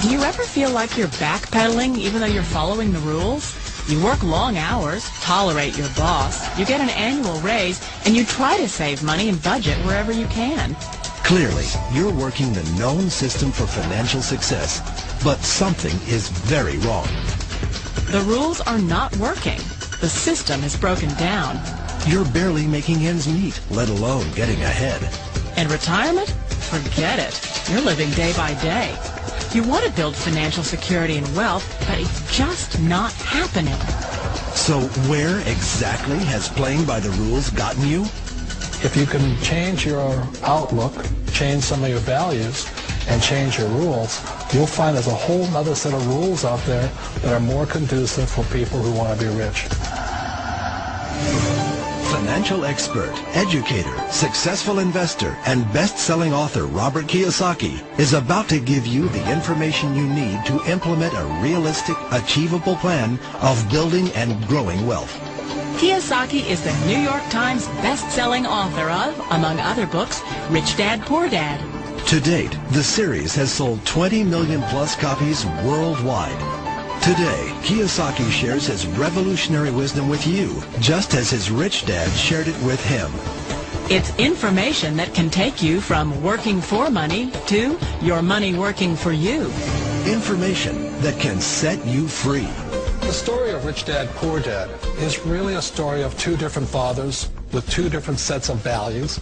Do you ever feel like you're backpedaling even though you're following the rules? You work long hours, tolerate your boss, you get an annual raise, and you try to save money and budget wherever you can. Clearly, you're working the known system for financial success, but something is very wrong. The rules are not working. The system is broken down. You're barely making ends meet, let alone getting ahead. And retirement? Forget it. You're living day by day. You want to build financial security and wealth, but it's just not happening. So where exactly has playing by the rules gotten you? If you can change your outlook, change some of your values, and change your rules, you'll find there's a whole other set of rules out there that are more conducive for people who want to be rich. Financial expert, educator, successful investor, and best-selling author Robert Kiyosaki is about to give you the information you need to implement a realistic, achievable plan of building and growing wealth. Kiyosaki is the New York Times best-selling author of, among other books, Rich Dad, Poor Dad. To date, the series has sold 20 million plus copies worldwide. Today, Kiyosaki shares his revolutionary wisdom with you, just as his rich dad shared it with him. It's information that can take you from working for money to your money working for you. Information that can set you free. The story of Rich Dad, Poor Dad is really a story of two different fathers with two different sets of values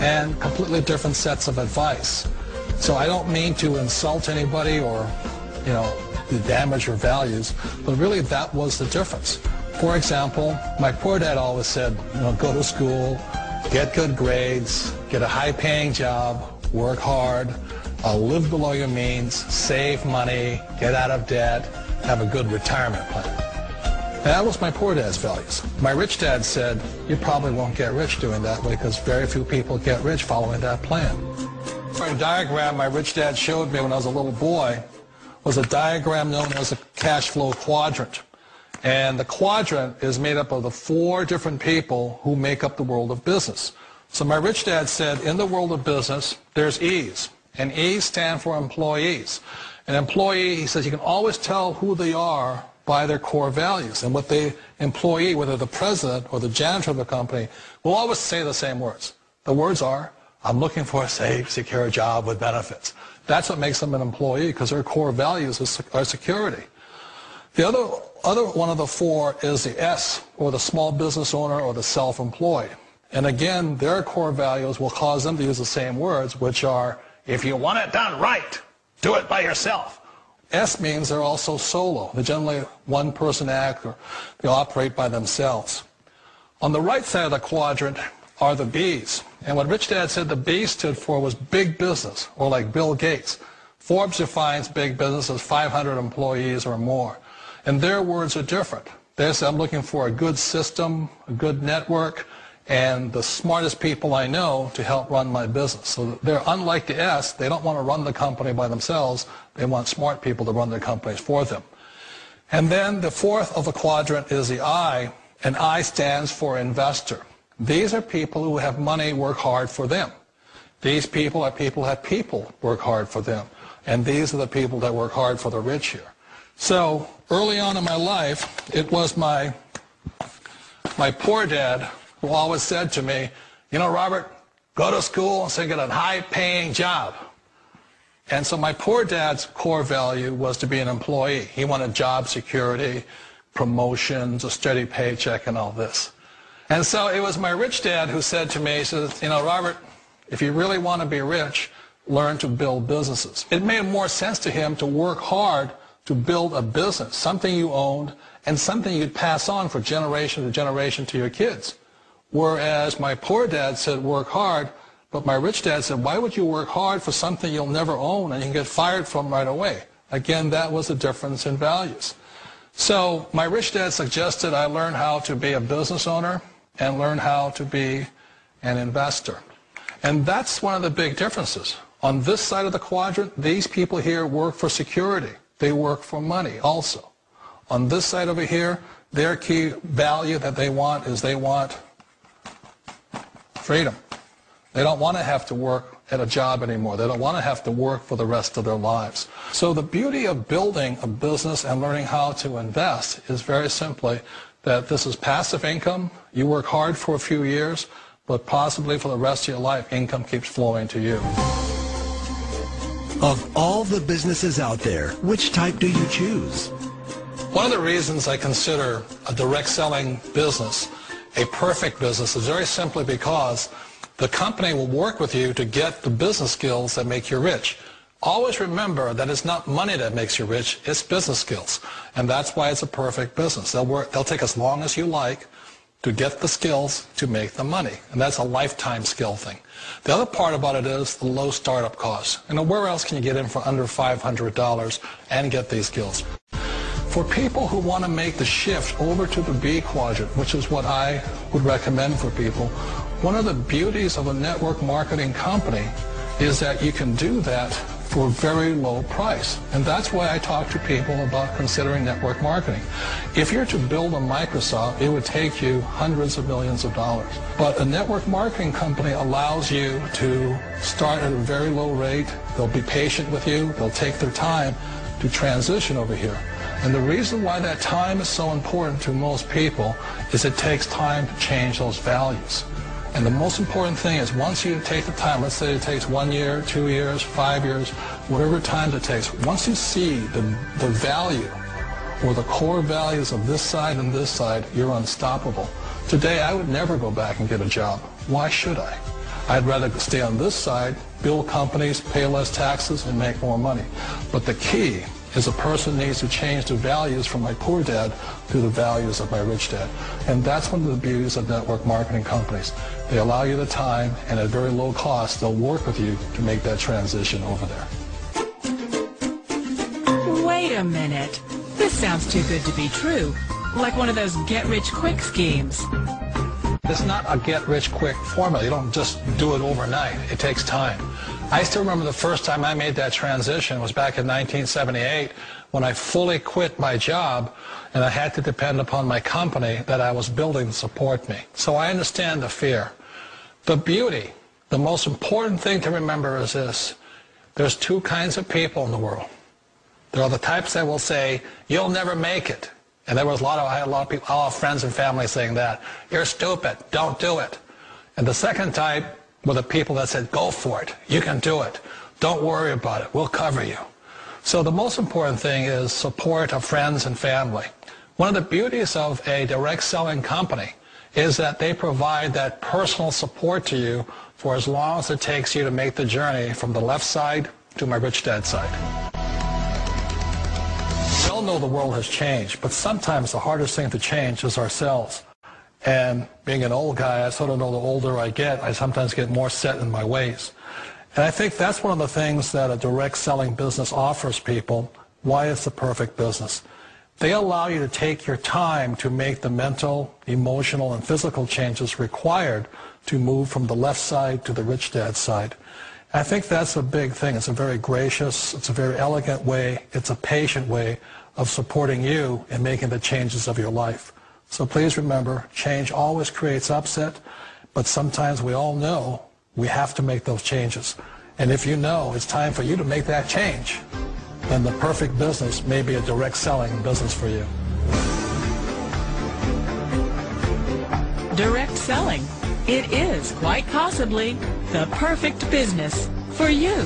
and completely different sets of advice. So I don't mean to insult anybody or, to damage your values, but really that was the difference. For example, my poor dad always said, go to school, get good grades, get a high-paying job, work hard, live below your means, save money, get out of debt, have a good retirement plan. That was my poor dad's values. My rich dad said, you probably won't get rich doing that because very few people get rich following that plan. A diagram my rich dad showed me when I was a little boy was a diagram known as a cash flow quadrant. And the quadrant is made up of the four different people who make up the world of business. So my rich dad said, in the world of business, there's E's. And E's stand for employees. An employee, he says, you can always tell who they are by their core values. And what the employee, whether the president or the janitor of the company, will always say the same words. The words are, I'm looking for a safe, secure job with benefits. That's what makes them an employee, because their core values are security. The other one of the four is the S, or the small business owner or the self-employed. And again, their core values will cause them to use the same words, which are, if you want it done right, do it by yourself. S means they're also solo. They're generally one-person act, or they operate by themselves. On the right side of the quadrant are the B's. And what Rich Dad said the B stood for was big business, or like Bill Gates. Forbes defines big business as 500 employees or more. And their words are different. They say, I'm looking for a good system, a good network, and the smartest people I know to help run my business. So they're unlike the S. They don't want to run the company by themselves. They want smart people to run their companies for them. And then the fourth of the quadrant is the I, and I stands for investor. These are people who have money work hard for them. These people are people who have people work hard for them. And these are the people that work hard for the rich here. So early on in my life, it was my poor dad who always said to me, Robert, go to school and get a high-paying job. And so my poor dad's core value was to be an employee. He wanted job security, promotions, a steady paycheck, and all this. And so it was my rich dad who said to me, he says, Robert, if you really want to be rich, learn to build businesses. It made more sense to him to work hard to build a business, something you owned and something you'd pass on for generation to generation to your kids. Whereas my poor dad said work hard, but my rich dad said, why would you work hard for something you'll never own and you can get fired from right away? Again, that was the difference in values. So my rich dad suggested I learn how to be a business owner and learn how to be an investor. And that's one of the big differences. On this side of the quadrant, these people here work for security. They work for money also. On this side over here, their key value that they want is they want freedom. They don't want to have to work at a job anymore. They don't want to have to work for the rest of their lives. So the beauty of building a business and learning how to invest is very simply that this is passive income. You work hard for a few years, but possibly for the rest of your life, income keeps flowing to you. Of all the businesses out there, which type do you choose? One of the reasons I consider a direct selling business a perfect business is very simply because the company will work with you to get the business skills that make you rich. Always remember that it's not money that makes you rich, it's business skills. And that's why it's a perfect business. They'll take as long as you like to get the skills to make the money. And that's a lifetime skill thing. The other part about it is the low startup costs. Where else can you get in for under $500 and get these skills? For people who want to make the shift over to the B quadrant, which is what I would recommend for people, one of the beauties of a network marketing company is that you can do that for a very low price. And that's why I talk to people about considering network marketing. If you're to build a Microsoft, it would take you hundreds of millions of dollars. But a network marketing company allows you to start at a very low rate. They'll be patient with you. They'll take their time to transition over here. And the reason why that time is so important to most people is it takes time to change those values. And the most important thing is once you take the time, let's say it takes 1 year, 2 years, 5 years, whatever time it takes, once you see the value or the core values of this side and this side, you're unstoppable. Today, I would never go back and get a job. Why should I? I'd rather stay on this side, build companies, pay less taxes, and make more money. But the key is a person needs to change the values from my poor dad to the values of my rich dad. And that's one of the beauties of network marketing companies. They allow you the time, and at very low cost, they'll work with you to make that transition over there. Wait a minute. This sounds too good to be true. Like one of those get-rich-quick schemes. It's not a get-rich-quick formula. You don't just do it overnight. It takes time. I still remember the first time I made that transition was back in 1978 when I fully quit my job and I had to depend upon my company that I was building to support me. So I understand the fear. The beauty, the most important thing to remember is this. There's two kinds of people in the world. There are the types that will say, you'll never make it. And I had a lot of people, all friends and family saying that. You're stupid. Don't do it. And the second type were the people that said, go for it. You can do it. Don't worry about it. We'll cover you. So the most important thing is support of friends and family. One of the beauties of a direct selling company is that they provide that personal support to you for as long as it takes you to make the journey from the left side to my rich dad side. We all know the world has changed, but sometimes the hardest thing to change is ourselves. And being an old guy, I sort of know the older I get, I sometimes get more set in my ways. And I think that's one of the things that a direct selling business offers people, why it's the perfect business. They allow you to take your time to make the mental, emotional, and physical changes required to move from the left side to the rich dad side. I think that's a big thing. It's a very gracious, it's a very elegant way, it's a patient way of supporting you in making the changes of your life. So please remember, change always creates upset, but sometimes we all know we have to make those changes. And if you know it's time for you to make that change, then the perfect business may be a direct selling business for you. Direct selling. It is quite possibly the perfect business for you.